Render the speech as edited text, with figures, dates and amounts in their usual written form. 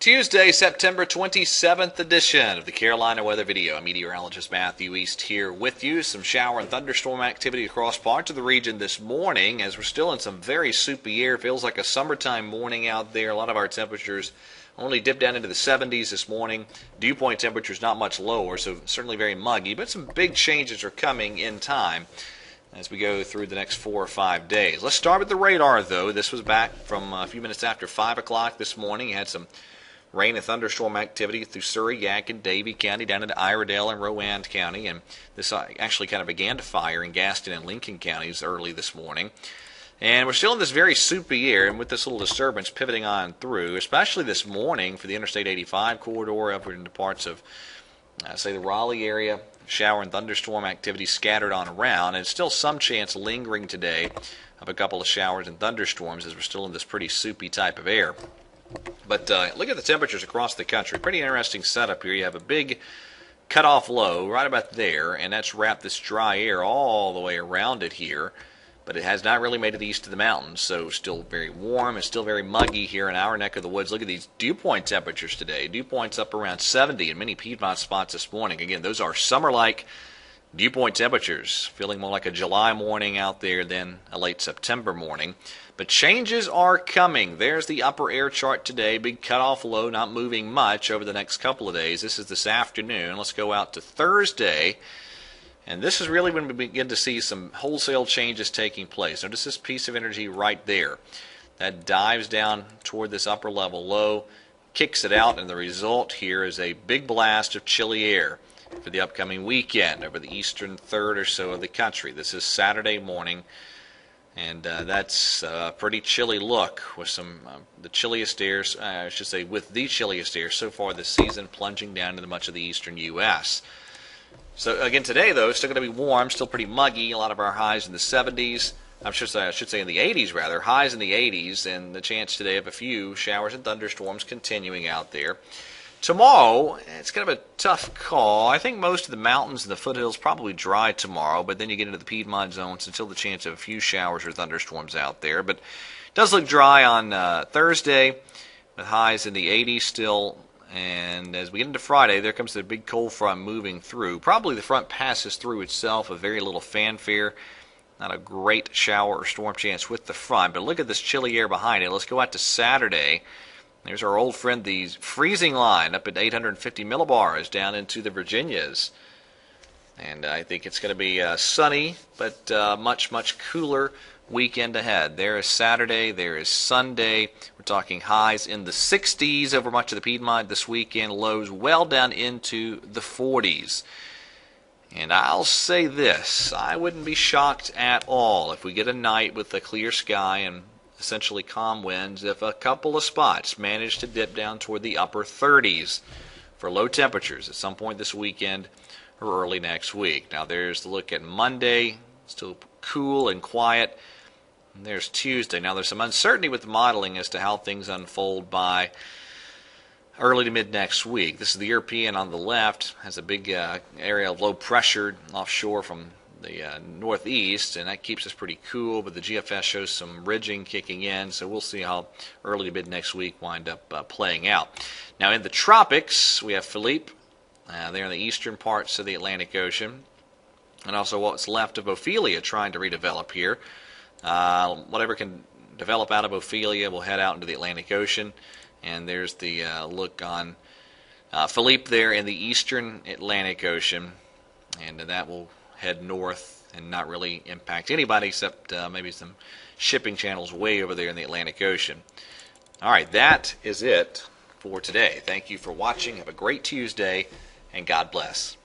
Tuesday, September 27th edition of the Carolina Weather Video. I'm meteorologist Matthew East here with you. Some shower and thunderstorm activity across parts of the region this morning as we're still in some very soupy air. Feels like a summertime morning out there. A lot of our temperatures only dipped down into the 70s this morning. Dew point temperatures not much lower, so certainly very muggy, but some big changes are coming in time as we go through the next 4 or 5 days. Let's start with the radar, though. This was back from a few minutes after 5 o'clock this morning. You had some rain and thunderstorm activity through Surry, Yadkin, Davie County, down into Iredell and Rowan County, and this actually kind of began to fire in Gaston and Lincoln counties early this morning. And we're still in this very soupy air, and with this little disturbance pivoting on through, especially this morning for the Interstate 85 corridor upward into parts of, say, the Raleigh area. Shower and thunderstorm activity scattered on around, and still some chance lingering today of a couple of showers and thunderstorms as we're still in this pretty soupy type of air. But look at the temperatures across the country. Pretty interesting setup here. You have a big cutoff low right about there, and that's wrapped this dry air all the way around it here. But it has not really made it east of the mountains, so still very warm and still very muggy here in our neck of the woods. Look at these dew point temperatures today. Dew points up around 70 in many Piedmont spots this morning. Again, those are summer-like dew point temperatures, feeling more like a July morning out there than a late September morning. But changes are coming. There's the upper air chart today. Big cutoff low, not moving much over the next couple of days. This is this afternoon. Let's go out to Thursday. And this is really when we begin to see some wholesale changes taking place. Notice this piece of energy right there. That dives down toward this upper level low, kicks it out, and the result here is a big blast of chilly air for the upcoming weekend over the eastern third or so of the country. This is Saturday morning, and that's a pretty chilly look with some the chilliest air, I should say, with the chilliest air so far this season plunging down into much of the eastern U.S. So again today, though, it's still going to be warm, still pretty muggy. A lot of our highs in the 70s. I should say in the 80s rather. Highs in the 80s, and the chance today of a few showers and thunderstorms continuing out there. Tomorrow, it's kind of a tough call. I think most of the mountains and the foothills probably dry tomorrow, but then you get into the Piedmont zones and still the chance of a few showers or thunderstorms out there. But it does look dry on Thursday with highs in the 80s still. And as we get into Friday, there comes the big cold front moving through. Probably the front passes through itself with very little fanfare. Not a great shower or storm chance with the front. But look at this chilly air behind it. Let's go out to Saturday. There's our old friend, the freezing line up at 850 millibars down into the Virginias. And I think it's going to be sunny, but much, much cooler weekend ahead. There is Saturday, there is Sunday. We're talking highs in the 60s over much of the Piedmont this weekend, lows well down into the 40s. And I'll say this, I wouldn't be shocked at all if we get a night with a clear sky and essentially calm winds if a couple of spots manage to dip down toward the upper 30s for low temperatures at some point this weekend or early next week. Now there's the look at Monday, still cool and quiet. And there's Tuesday. Now there's some uncertainty with the modeling as to how things unfold by early to mid next week. This is the European on the left, has a big area of low pressure offshore from the northeast, and that keeps us pretty cool, but the GFS shows some ridging kicking in, so we'll see how early to mid next week wind up playing out. Now in the tropics, we have Philippe there in the eastern parts of the Atlantic Ocean, and also what's left of Ophelia trying to redevelop here. Whatever can develop out of Ophelia will head out into the Atlantic Ocean, and there's the look on Philippe there in the eastern Atlantic Ocean, and that will head north and not really impact anybody except maybe some shipping channels way over there in the Atlantic Ocean. All right, that is it for today. Thank you for watching. Have a great Tuesday, and God bless.